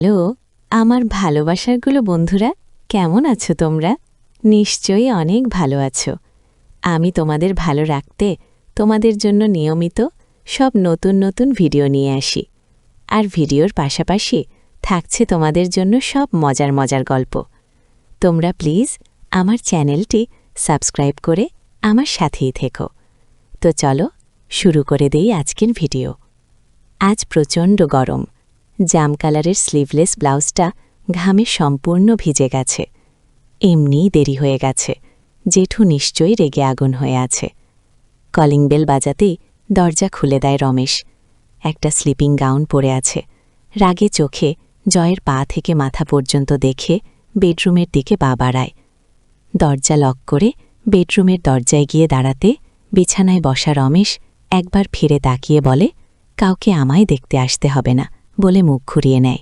Hello, আমার ভালোবাসারগুলো বন্ধুরা, কেমন আছো তোমরা? নিশ্চয়ই অনেক ভালো আছো। আমি তোমাদের ভালো রাখতে তোমাদের জন্য নিয়মিত সব নতুন নতুন ভিডিও নিয়ে আসি। আর ভিডিওর পাশাপাশি থাকছে তোমাদের জন্য সব মজার মজার গল্প। তোমরা প্লিজ আমার চ্যানেলটি সাবস্ক্রাইব করে আমার সাথেই থেকো। তো চলো শুরু করে দেই আজকের ভিডিও। আজ প্রচণ্ড গরম। জাম কালারের স্লিভলেস ব্লাউজটা ঘামে সম্পূর্ণ ভিজে গেছে। এমনিই দেরি হয়ে গেছে। জেঠু নিশ্চয়ই রেগে আগুন হয়ে আছে। কলিং বেল বাজাতেই দরজা খুলে দেয় রমেশ। একটা স্লিপিং গাউন পরে আছে। রাগে চোখে জয়ের পা থেকে মাথা পর্যন্ত দেখে বেডরুমের দিকে পা বাড়ায়। দরজা লক করে বেডরুমের দরজায় গিয়ে দাঁড়াতে বিছানায় বসা রমেশ একবার ফিরে তাকিয়ে বলে, কাউকে আমায় দেখতে আসতে হবে না বলে মুখ ঘুরিয়ে নেয়।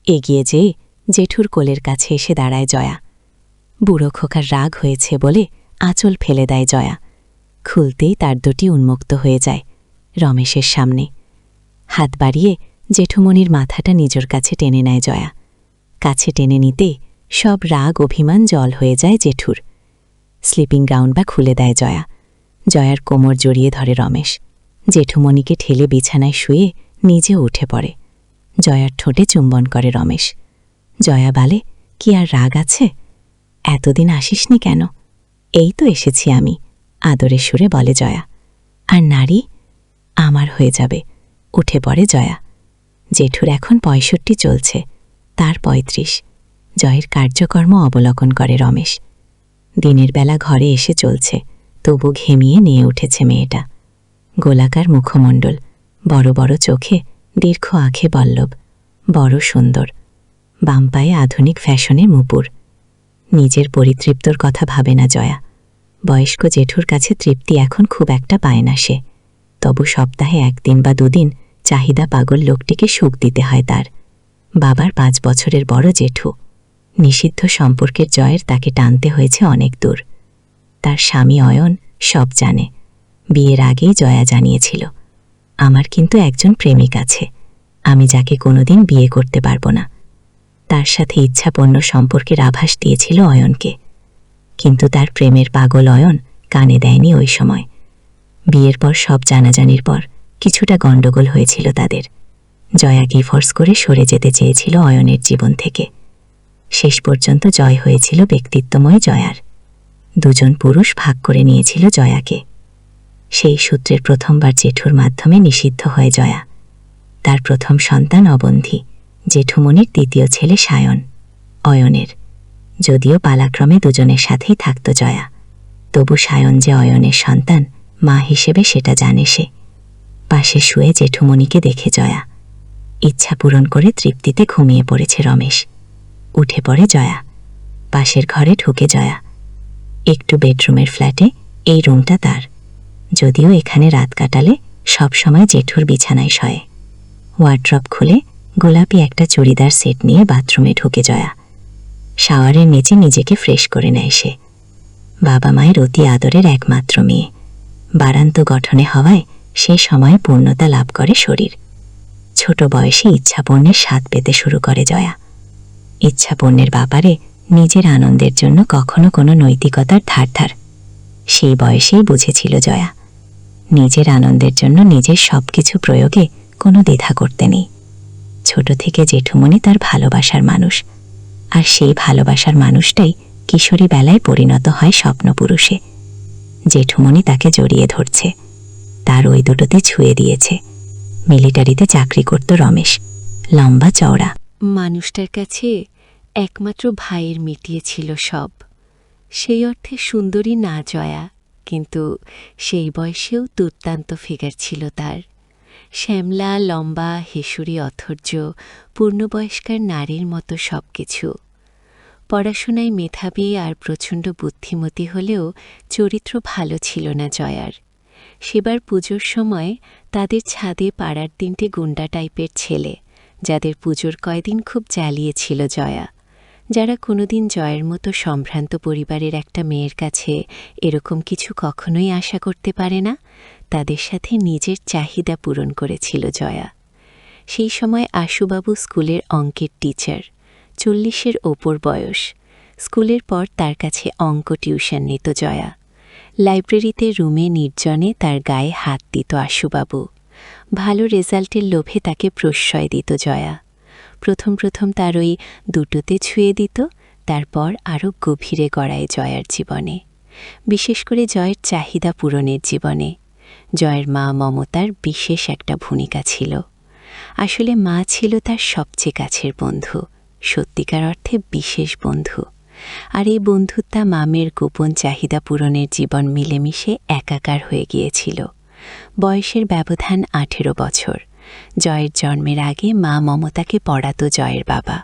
এগিয়ে যেয়ে জেঠুর কোলের কাছে এসে দাঁড়ায় জয়া। বুড়ো খোকার রাগ হয়েছে বলে আঁচল ফেলে দেয় জয়া। খুলতেই তার দুটি উন্মুক্ত হয়ে যায় রমেশের সামনে। হাত বাড়িয়ে জেঠুমণির মাথাটা নিজের কাছে টেনে নেয় জয়া। কাছে টেনে নিতে সব রাগ অভিমান জল হয়ে যায় জেঠুর। স্লিপিং গাউন বা খুলে দেয় জয়া। জয়ার কোমর জড়িয়ে ধরে রমেশ। জেঠুমণিকে ঠেলে বিছানায় শুয়ে নিজে উঠে পড়ে। জয়ার ঠোঁটে চুম্বন করে রমেশ। জয়া বলে, কি আর রাগ আছে? এতদিন আসিসনি কেন? এই তো এসেছি আমি, আদরের সুরে বলে জয়া। আর নারী আমার হয়ে যাবে, উঠে পড়ে জয়া। জেঠুর এখন ৬৫ চলছে, তার ৩৫। জয়ের কার্যকর্ম অবলোকন করে রমেশ। দিনের বেলা ঘরে এসে চলছে, তবু ঘেমিয়ে নিয়ে উঠেছে মেয়েটা। গোলাকার মুখমণ্ডল, বড় বড় চোখে দীর্ঘ আঁখে বল্লভ, বড় সুন্দর। বাম পায়ে আধুনিক ফ্যাশনের মুপুর। নিজের পরিতৃপ্তর কথা ভাবে না জয়া। বয়স্ক জেঠুর কাছে তৃপ্তি এখন খুব একটা পায় না সে। তবু সপ্তাহে ১ দিন বা ২ দিন চাহিদা পাগল লোকটিকে সুখ দিতে হয় তার। বাবার ৫ বছরের বড় জেঠু। নিষিদ্ধ সম্পর্কের জয়ের তাকে টানতে হয়েছে অনেক দূর। তার স্বামী অয়ন সব জানে। বিয়ের আগেই জয়া জানিয়েছিল, আমার কিন্তু একজন প্রেমিক আছে, আমি যাকে কোনোদিন বিয়ে করতে পারব না। তার সাথে ইচ্ছাপন্ন সম্পর্কের আভাস দিয়েছিল অয়নকে। কিন্তু তার প্রেমের পাগল অয়ন কানে দেয়নি ওই সময়। বিয়ের পর সব জানাজানির পর কিছুটা গণ্ডগোল হয়েছিল তাদের। জয়া ডিভোর্স করে সরে যেতে চেয়েছিল অয়নের জীবন থেকে। শেষ পর্যন্ত জয় হয়েছিল ব্যক্তিত্বময় জয়ার। দুজন পুরুষ ভাগ করে নিয়েছিল জয়াকে। সেই সূত্রের প্রথমবার জেঠুর মাধ্যমে নিষিদ্ধ হয় জয়া। তার প্রথম সন্তান অবন্ধি, জেঠুমণির দ্বিতীয় ছেলে সায়ন, অয়নের। যদিও পালাক্রমে দুজনের সাথেই থাকত জয়া, তবু সায়ন যে অয়নের সন্তান মা হিসেবে সেটা জানে সে। পাশে শুয়ে জেঠুমণিকে দেখে জয়া। ইচ্ছা পূরণ করে তৃপ্তিতে ঘুমিয়ে পড়েছে রমেশ। উঠে পড়ে জয়া। পাশের ঘরে ঢুকে জয়া। একটু বেডরুমের ফ্ল্যাটে, এই রুমটা তার। যদিও এখানে রাত কাটালে সব সময় জেঠুর বিছানায় শয়ে। ওয়ার্ড্রপ খুলে গোলাপি একটা চুড়িদার সেট নিয়ে বাথরুমে ঢুকে জয়া। শাওয়ারের নিচে নিজেকে ফ্রেশ করে নেয় সে। বাবা মায়ের অতি আদরের একমাত্র মেয়ে। বারান্ত গঠনে হওয়ায় সে সময় পূর্ণতা লাভ করে শরীর। ছোট বয়সে ইচ্ছাপূর্ণের স্বাদ পেতে শুরু করে জয়া। ইচ্ছাপূর্ণের ব্যাপারে নিজের আনন্দের জন্য কখনো কোনো নৈতিকতার ধার সেই বয়সেই বুঝেছিল জয়া। নিজের আনন্দের জন্য নিজের সব কিছু প্রয়োগে কোনো দ্বিধা করতে নেই। ছোট থেকে জেঠুমণি তার ভালোবাসার মানুষ, আর সেই ভালোবাসার মানুষটাই কিশোরী বেলায় পরিণত হয় স্বপ্নপুরুষে। জেঠুমণি তাকে জড়িয়ে ধরছে, তার ওই দুটোতে ছুঁয়ে দিয়েছে। মিলিটারিতে চাকরি করত রমেশ, লম্বা চওড়া। মানুষটার কাছে একমাত্র ভাইয়ের মিটিয়েছিল সব। সেই অর্থে সুন্দরী না জয়া, কিন্তু সেই বয়সেও দুর্দান্ত ফিগার ছিল তার। শ্যামলা, লম্বা, হেসুরি অথর্য, পূর্ণবয়স্কার নারীর মতো সব কিছু। পড়াশোনায় মেধাবী আর প্রচণ্ড বুদ্ধিমতী হলেও চরিত্র ভালো ছিল না জয়ার। সেবার পুজোর সময় তাদের ছাদে পাড়ার ৩টে গুন্ডা টাইপের ছেলে, যাদের পুজোর কয়দিন খুব জ্বালিয়েছিল জয়া, যারা কোনোদিন জয়ের মতো সম্ভ্রান্ত পরিবারের একটা মেয়ের কাছে এরকম কিছু কখনোই আশা করতে পারে না, তাদের সাথে নিজের চাহিদা পূরণ করেছিল জয়া। সেই সময় আশুবাবু স্কুলের অঙ্কের টিচার, 40-এর ওপর বয়স। স্কুলের পর তার কাছে অঙ্ক টিউশন নিত জয়া। লাইব্রেরিতে রুমে নির্জনে তার গায়ে হাত দিত আশুবাবু। ভালো রেজাল্টের লোভে তাকে প্রশ্রয় দিত জয়া। প্রথম তার ওই দুটোতে ছুঁয়ে দিত, তারপর আরও গভীরে গড়ায় জয়ার জীবনে, বিশেষ করে জয়ের চাহিদা পূরণের জীবনে। জয়ের মা মমতার বিশেষ একটা ভূমিকা ছিল। আসলে মা ছিল তার সবচেয়ে কাছের বন্ধু, সত্যিকার অর্থে বিশেষ বন্ধু। আর এই বন্ধুত্বা মামের গোপন চাহিদা পূরণের জীবন মিলেমিশে একাকার হয়ে গিয়েছিল। বয়সের ব্যবধান 18 বছর। জয়ের জন্মের আগে মা মমতাকে পড়াতো জয়ের বাবা।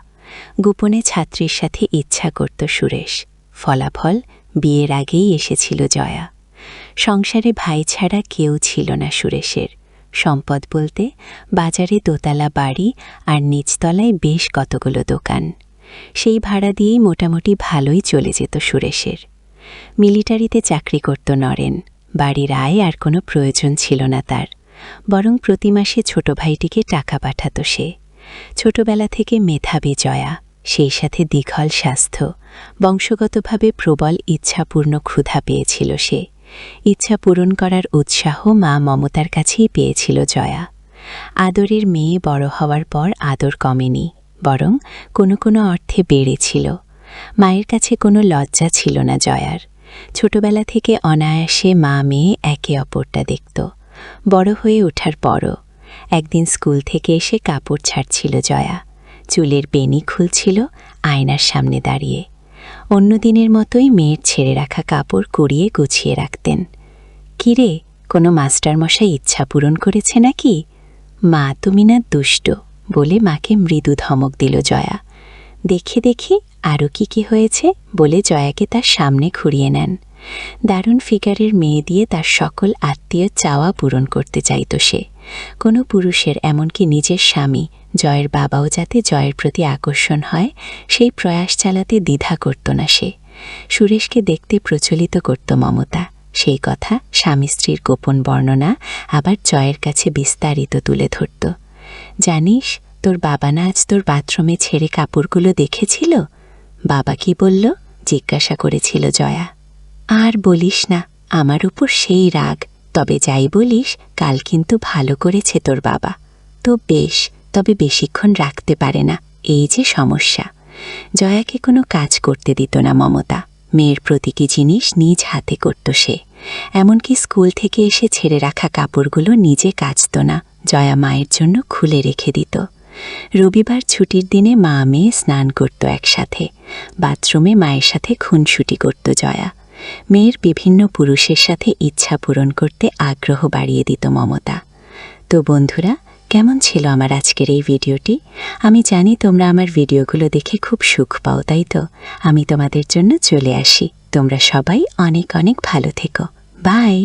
গোপনে ছাত্রীর সাথে ইচ্ছা করত সুরেশ। ফলাফল বিয়ের আগেই এসেছিল জয়া। সংসারে ভাই ছাড়া কেউ ছিল না সুরেশের। সম্পদ বলতে বাজারে দোতলা বাড়ি আর নিচতলায় বেশ কতগুলো দোকান। সেই ভাড়া দিয়েই মোটামুটি ভালোই চলে যেত সুরেশের। মিলিটারিতে চাকরি করত নরেন। বাড়ির আয় আর কোনো প্রয়োজন ছিল না তার, বরং প্রতি মাসে ছোট ভাইটিকে টাকা পাঠাত সে। ছোটবেলা থেকে মেধাবী জয়া, সেই সাথে দীঘল স্বাস্থ্য, বংশগতভাবে প্রবল ইচ্ছাপূর্ণ ক্ষুধা পেয়েছিল সে। ইচ্ছা পূরণ করার উৎসাহ মা মমতার কাছেই পেয়েছিল জয়া। আদরের মেয়ে বড় হওয়ার পর আদর কমেনি, বরং কোনো অর্থে বেড়েছিল। মায়ের কাছে কোনো লজ্জা ছিল না জয়ার। ছোটবেলা থেকে অনায়াসে মা মেয়ে একে অপরটা দেখত। বড় হয়ে ওঠার পরও একদিন স্কুল থেকে এসে কাপড় ছাড়ছিল জয়া। চুলের বেনি খুলছিল আয়নার সামনে দাঁড়িয়ে। অন্য দিনের মতোই মেয়ের ছেড়ে রাখা কাপড় কুড়িয়ে গুছিয়ে রাখতেন। কিরে, কোনো মাস্টারমশাই ইচ্ছা পূরণ করেছে নাকি? মা তুমি না দুষ্ট বলে মাকে মৃদু ধমক দিল জয়া। দেখি আরও কি হয়েছে বলে জয়াকে তার সামনে ঘুরিয়ে নেন। দারুণ ফিগারের মেয়ে দিয়ে তার সকল আত্মীয় চাওয়া পূরণ করতে চাইত সে। কোনো পুরুষের, এমনকি নিজের স্বামী জয়ের বাবাও যাতে জয়ের প্রতি আকর্ষণ হয়, সেই প্রয়াস চালাতে দ্বিধা করত না সে। সুরেশকে দেখতে প্রচলিত করত মমতা। সেই কথা স্বামী স্ত্রীর গোপন বর্ণনা আবার জয়ের কাছে বিস্তারিত তুলে ধরত। জানিস, তোর বাবা না আজ তোর বাথরুমে ছেড়ে কাপড়গুলো দেখেছিল? বাবা কি বলল? জিজ্ঞাসা করেছিল জয়া। আর বলিস না, আমার উপর সেই রাগ। তবে যাই বলিস, কাল কিন্তু ভালো করেছে তোর বাবা। তো বেশ, তবে বেশিক্ষণ রাখতে পারে না, এই যে সমস্যা। জয়াকে কোনো কাজ করতে দিত না মমতা। মেয়ের প্রতীকী জিনিস নিজ হাতে করত সে। এমনকি স্কুল থেকে এসে ছেড়ে রাখা কাপড়গুলো নিজে কাচত না, জয়া মায়ের জন্য খুলে রেখে দিত। রবিবার ছুটির দিনে মা মেয়ে স্নান করত একসাথে। বাথরুমে মায়ের সাথে খুনসুটি করত জয়া। মেয়ের বিভিন্ন পুরুষের সাথে ইচ্ছা পূরণ করতে আগ্রহ বাড়িয়ে দিত মমতা। তো বন্ধুরা, কেমন ছিল আমার আজকের এই ভিডিওটি? আমি জানি তোমরা আমার ভিডিওগুলো দেখে খুব সুখ পাও, তাই তো? আমি তোমাদের জন্য চলে আসি। তোমরা সবাই অনেক ভালো থেকো। বাই।